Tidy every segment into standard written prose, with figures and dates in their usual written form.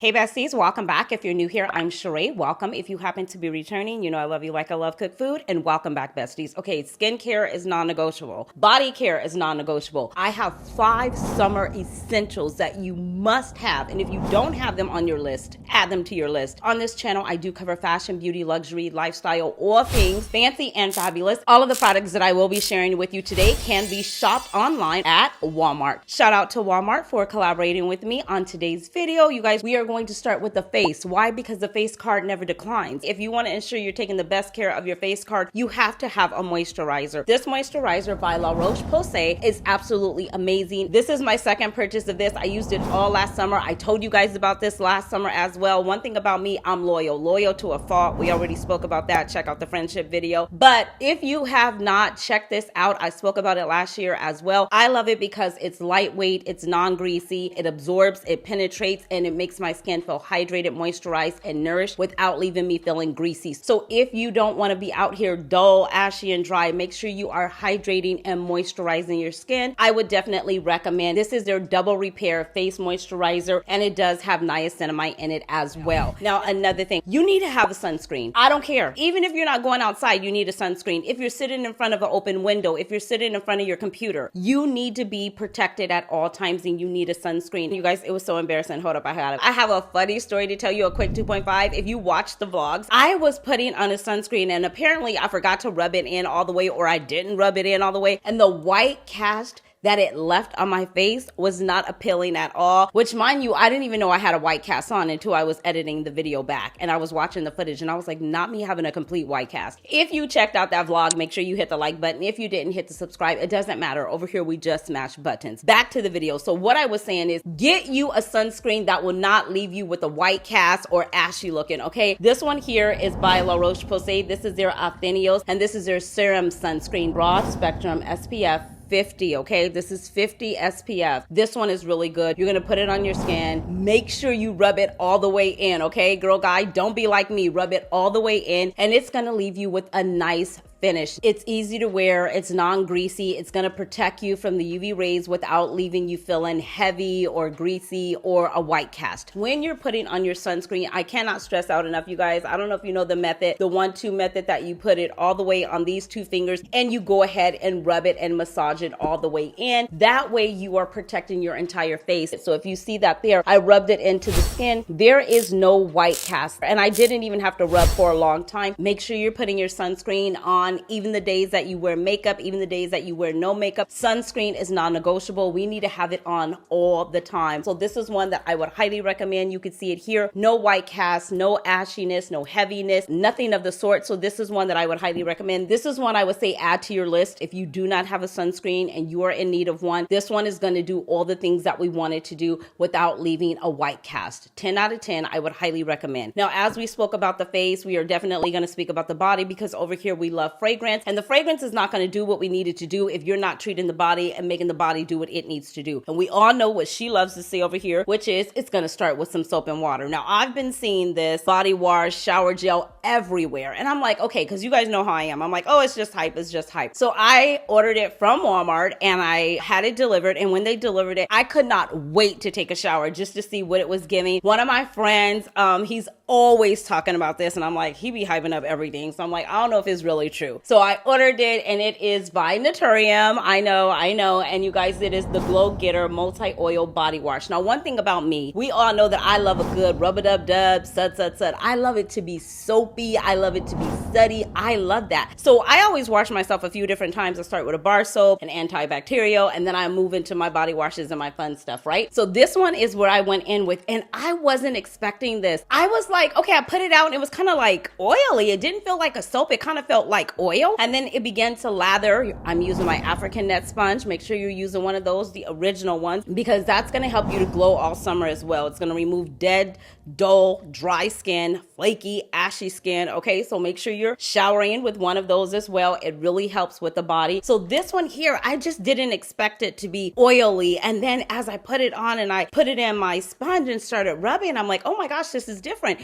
Hey besties, welcome back. If you're new here, I'm Sheree. Welcome. If you happen to be returning, you know I love you like I love cooked food, and welcome back besties. Okay, skincare is non-negotiable. Body care is non-negotiable. I have 5 summer essentials that you must have, and if you don't have them on your list, add them to your list. On this channel, I do cover fashion, beauty, luxury, lifestyle, all things fancy and fabulous. All of the products that I will be sharing with you today can be shopped online at Walmart. Shout out to Walmart for collaborating with me on today's video. You guys, we are going to start with the face. Why? Because the face card never declines. If you want to ensure you're taking the best care of your face card, you have to have a moisturizer. This moisturizer by Roche-Posay is absolutely amazing. This is my second purchase of this. I used it all last summer. I told you guys about this last summer as well. One thing about me, I'm loyal to a fault. We already spoke about that. Check out the friendship video. But if you have not checked this out, I spoke about it last year as well. I love it because it's lightweight, it's non-greasy, it absorbs, it penetrates, and it makes my skin feel hydrated, moisturized, and nourished without leaving me feeling greasy. So if you don't want to be out here dull, ashy, and dry, make sure you are hydrating and moisturizing your skin. I would definitely recommend this. Is their double repair face moisturizer, and it does have niacinamide in it as well. Now, another thing, you need to have a sunscreen. I don't care. Even if you're not going outside, you need a sunscreen. If you're sitting in front of an open window, if you're sitting in front of your computer, you need to be protected at all times, and you need a sunscreen. You guys, it was so embarrassing. Hold up, I have a funny story to tell you, a quick 2.5. If you watch the vlogs, I was putting on a sunscreen and apparently I forgot to rub it in all the way, or I didn't rub it in all the way, and the white cast that it left on my face was not appealing at all, which mind you, I didn't even know I had a white cast on until I was editing the video back and I was watching the footage and I was like, not me having a complete white cast. If you checked out that vlog, make sure you hit the like button. If you didn't, hit the subscribe. It doesn't matter. Over here, we just smash buttons. Back to the video. So what I was saying is get you a sunscreen that will not leave you with a white cast or ashy looking, okay? This one here is by La Roche-Posay. This is their Anthelios, and this is their Serum sunscreen, broad spectrum SPF 50, okay? This is 50 SPF. This one is really good. You're gonna put it on your skin. Make sure you rub it all the way in, okay? Girl, guy, don't be like me. Rub it all the way in, and it's gonna leave you with a nice finish. It's easy to wear, it's non-greasy, it's gonna protect you from the UV rays without leaving you feeling heavy or greasy or a white cast. When you're putting on your sunscreen, I cannot stress out enough, you guys, I don't know if you know the method, the 1-2 method, that you put it all the way on these 2 fingers and you go ahead and rub it and massage it all the way in. That way you are protecting your entire face. So if you see that there, I rubbed it into the skin, there is no white cast, and I didn't even have to rub for a long time. Make sure you're putting your sunscreen on even the days that you wear makeup, even the days that you wear no makeup. Sunscreen is non-negotiable. We need to have it on all the time. So this is one that I would highly recommend. You can see it here. No white cast, no ashiness, no heaviness, nothing of the sort. So this is one that I would highly recommend. This is one I would say add to your list if you do not have a sunscreen and you are in need of one. This one is going to do all the things that we wanted to do without leaving a white cast. 10 out of 10, I would highly recommend. Now, as we spoke about the face, we are definitely going to speak about the body, because over here we love fragrance, and the fragrance is not going to do what we needed to do if you're not treating the body and making the body do what it needs to do. And we all know what she loves to say over here, which is it's going to start with some soap and water. Now, I've been seeing this body wash, shower gel everywhere, and I'm like, okay, because you guys know how I am. I'm like, oh, it's just hype, it's just hype. So I ordered it from Walmart and I had it delivered, and when they delivered it, I could not wait to take a shower just to see what it was giving. One of my friends, he's always talking about this, and I'm like, he be hyping up everything. So I'm like, I don't know if it's really true. So I ordered it, and it is by Naturium. I know. And you guys, it is the Glow Getter Multi-Oil Body Wash. Now, one thing about me, we all know that I love a good rub-a-dub-dub, sud. I love it to be soapy. I love it to be suddy. I love that. So I always wash myself a few different times. I start with a bar soap, an antibacterial, and then I move into my body washes and my fun stuff, right? So this one is where I went in with, and I wasn't expecting this. I was like, okay, I put it out and it was kind of like oily. It didn't feel like a soap. It kind of felt like oil. And then it began to lather. I'm using my African net sponge. Make sure you're using one of those, the original ones, because that's going to help you to glow all summer as well. It's going to remove dead, dull, dry skin, flaky, ashy skin. Okay, so make sure you're showering with one of those as well. It really helps with the body. So this one here, I just didn't expect it to be oily. And then as I put it on and I put it in my sponge and started rubbing, I'm like, oh my gosh, this is different.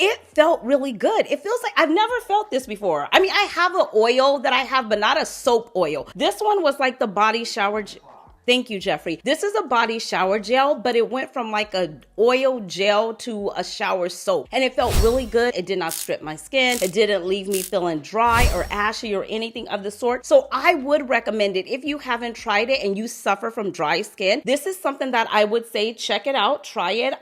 It felt really good. It feels like I've never felt this before. I mean, I have an oil that I have, but not a soap oil. This one was like the body shower Thank you, Jeffrey. This is a body shower gel, but it went from like a oil gel to a shower soap. And it felt really good. It did not strip my skin. It didn't leave me feeling dry or ashy or anything of the sort. So I would recommend it if you haven't tried it and you suffer from dry skin. This is something that I would say check it out, try it.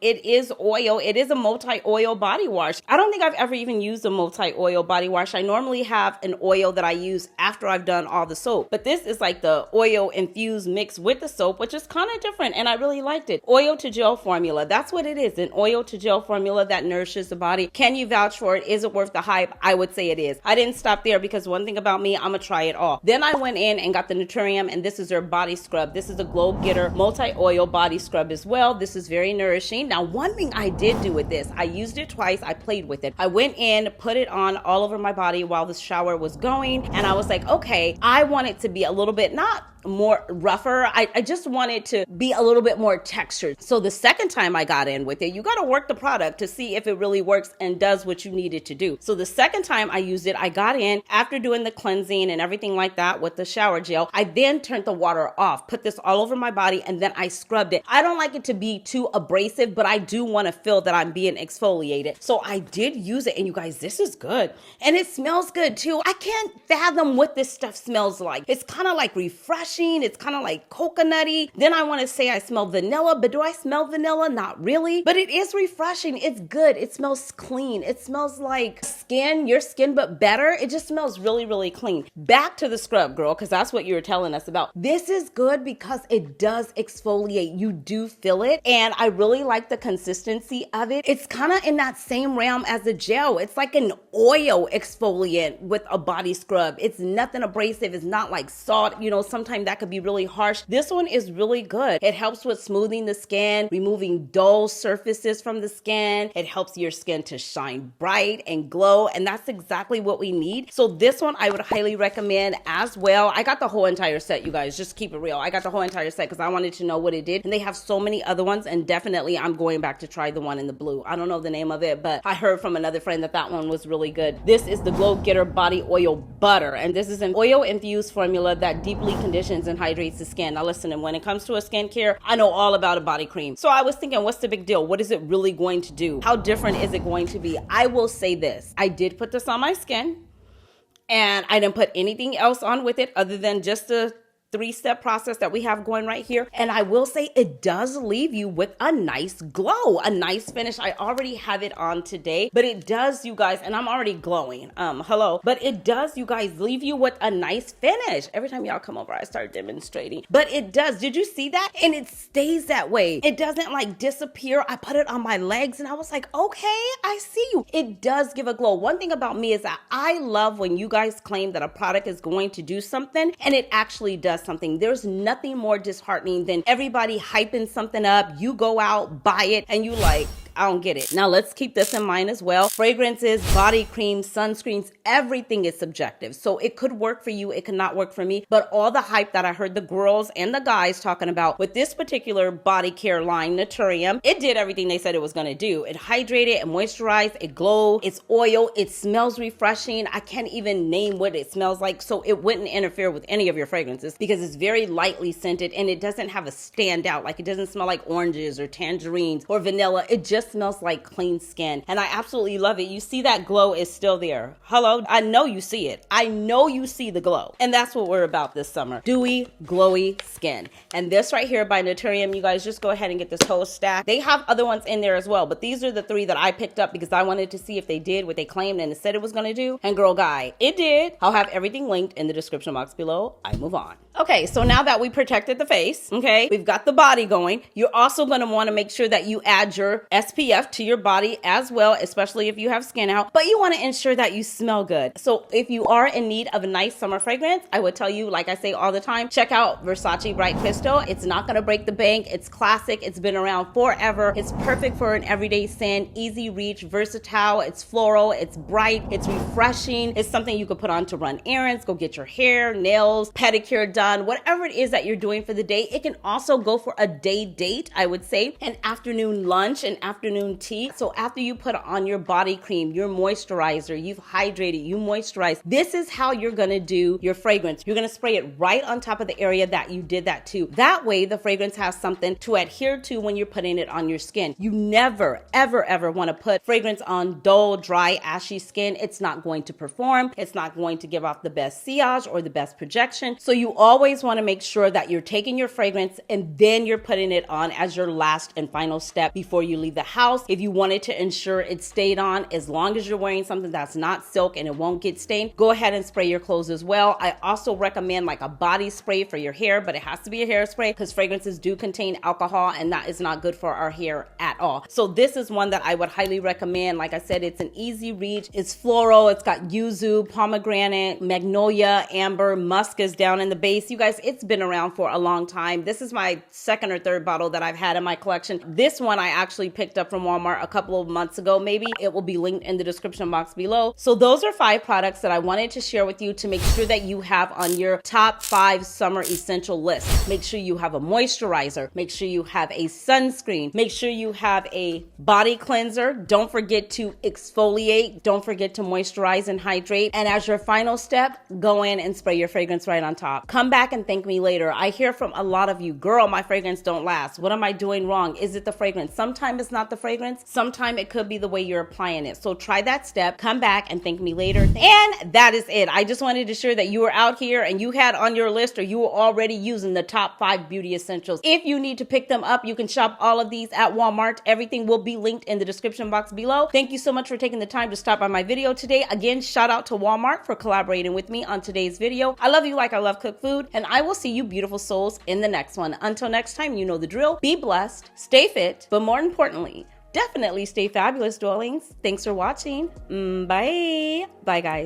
It is oil. It is a multi-oil body wash. I don't think I've ever even used a multi-oil body wash. I normally have an oil that I use after I've done all the soap, but this is like the oil infused mix with the soap, which is kind of different, and I really liked it. Oil to gel formula. That's what it is, an oil to gel formula that nourishes the body. Can you vouch for it? Is it worth the hype? I would say it is. I didn't stop there because one thing about me, I'm gonna try it all. Then I went in and got the Naturium, and this is their body scrub. This is a Glow Getter multi-oil body scrub as well. This is very nourishing. Now, one thing I did do with this, I used it twice. I played with it. I went in, put it on all over my body while the shower was going, and I was like, okay, I want it to be a little bit, not more rougher. I just want it to be a little bit more textured. So the second time I got in with it, you got to work the product to see if it really works and does what you need it to do. So the second time I used it, I got in after doing the cleansing and everything like that with the shower gel. I then turned the water off, put this all over my body, and then I scrubbed it. I don't like it to be too abrasive, but I do want to feel that I'm being exfoliated. So I did use it, and you guys, this is good. And it smells good too. I can't fathom what this stuff smells like. It's kind of like refreshing. It's kind of like coconutty. Then I want to say I smell vanilla, but do I smell vanilla? Not really. But it is refreshing. It's good. It smells clean. It smells like skin, your skin, but better. It just smells really, really clean. Back to the scrub, girl, because that's what you were telling us about. This is good because it does exfoliate. You do feel it. And I really like the consistency of it. It's kind of in that same realm as a gel. It's like an oil exfoliant with a body scrub. It's nothing abrasive. It's not like salt. You know, sometimes that could be really harsh. This one is really good. It helps with smoothing the skin, removing dull surfaces from the skin. It helps your skin to shine bright and glow, and that's exactly what we need. So this one I would highly recommend as well. I got the whole entire set, you guys. Just keep it real. I got the whole entire set because I wanted to know what it did, and they have so many other ones, and definitely I'm going back to try the one in the blue. I don't know the name of it, but I heard from another friend that that one was really good. This is the Glow Getter Body Oil Butter, and this is an oil infused formula that deeply conditions and hydrates the skin. Now listen, and when it comes to a skincare, I know all about a body cream. So I was thinking, what's the big deal? What is it really going to do? How different is it going to be? I will say this. I did put this on my skin, and I didn't put anything else on with it other than just a 3-step process that we have going right here. And I will say it does leave you with a nice glow, a nice finish. I already have it on today, but it does, you guys, and I'm already glowing. Hello. But it does, you guys, leave you with a nice finish. Every time y'all come over, I start demonstrating. But it does. Did you see that? And it stays that way. It doesn't like disappear. I put it on my legs and I was like, okay, I see you. It does give a glow. One thing about me is that I love when you guys claim that a product is going to do something and it actually does something. There's nothing more disheartening than everybody hyping something up. You go out, buy it, and you like, I don't get it. Now let's keep this in mind as well. Fragrances, body creams, sunscreens, everything is subjective. So it could work for you, it could not work for me. But all the hype that I heard the girls and the guys talking about with this particular body care line, Naturium, it did everything they said it was going to do. It hydrated, it moisturized, it glowed, it's oil, it smells refreshing. I can't even name what it smells like. So it wouldn't interfere with any of your fragrances because it's very lightly scented and it doesn't have a standout. Like it doesn't smell like oranges or tangerines or vanilla. It just smells like clean skin, and I absolutely love it. You see that glow is still there. Hello, I know you see it. I know you see the glow, and that's what we're about this summer. Dewy, glowy skin. And this right here by Naturium, you guys just go ahead and get this whole stack. They have other ones in there as well, but these are the 3 that I picked up because I wanted to see if they did what they claimed and it said it was going to do. And girl, guy, it did. I'll have everything linked in the description box below. I move on. Okay, so now that we protected the face, okay, we've got the body going. You're also going to want to make sure that you add your SPF to your body as well, especially if you have skin out, but you want to ensure that you smell good. So if you are in need of a nice summer fragrance, I would tell you, like I say all the time, check out Versace Bright Crystal. It's not going to break the bank. It's classic. It's been around forever. It's perfect for an everyday scent, easy reach, versatile. It's floral. It's bright. It's refreshing. It's something you could put on to run errands, go get your hair, nails, pedicure done. done, whatever it is that you're doing for the day. It can also go for a day date, I would say, an afternoon lunch, an afternoon tea. So after you put on your body cream, your moisturizer, you've hydrated, you moisturize, this is how you're gonna do your fragrance. You're gonna spray it right on top of the area that you did that to. That way the fragrance has something to adhere to when you're putting it on your skin. You never, ever, ever wanna put fragrance on dull, dry, ashy skin. It's not going to perform. It's not going to give off the best sillage or the best projection. So you always wanna make sure that you're taking your fragrance and then you're putting it on as your last and final step before you leave the house. If you wanted to ensure it stayed on, as long as you're wearing something that's not silk and it won't get stained, go ahead and spray your clothes as well. I also recommend like a body spray for your hair, but it has to be a hairspray because fragrances do contain alcohol and that is not good for our hair at all. So this is one that I would highly recommend. Like I said, it's an easy reach. It's floral. It's got yuzu, pomegranate, magnolia, amber, musk is down in the base. You guys, it's been around for a long time. This is my second or third bottle that I've had in my collection. This one I actually picked up from Walmart a couple of months ago, maybe. It will be linked in the description box below. So those are 5 products that I wanted to share with you to make sure that you have on your top 5 summer essential list. Make sure you have a moisturizer. Make sure you have a sunscreen. Make sure you have a body cleanser. Don't forget to exfoliate. Don't forget to moisturize and hydrate. And as your final step, go in and spray your fragrance right on top. Come back and thank me later. I hear from a lot of you, girl, my fragrance don't last. What am I doing wrong? Is it the fragrance? Sometimes it's not the fragrance. Sometimes it could be the way you're applying it. So try that step. Come back and thank me later. And that is it. I just wanted to share that you were out here and you had on your list or you were already using the top 5 beauty essentials. If you need to pick them up, you can shop all of these at Walmart. Everything will be linked in the description box below. Thank you so much for taking the time to stop by my video today. Again, shout out to Walmart for collaborating with me on today's video. I love you like I love cooked food, and I will see you beautiful souls in the next one. Until next time, you know the drill. Be blessed, stay fit, but more importantly, definitely stay fabulous, darlings. Thanks for watching. Bye. Bye, guys.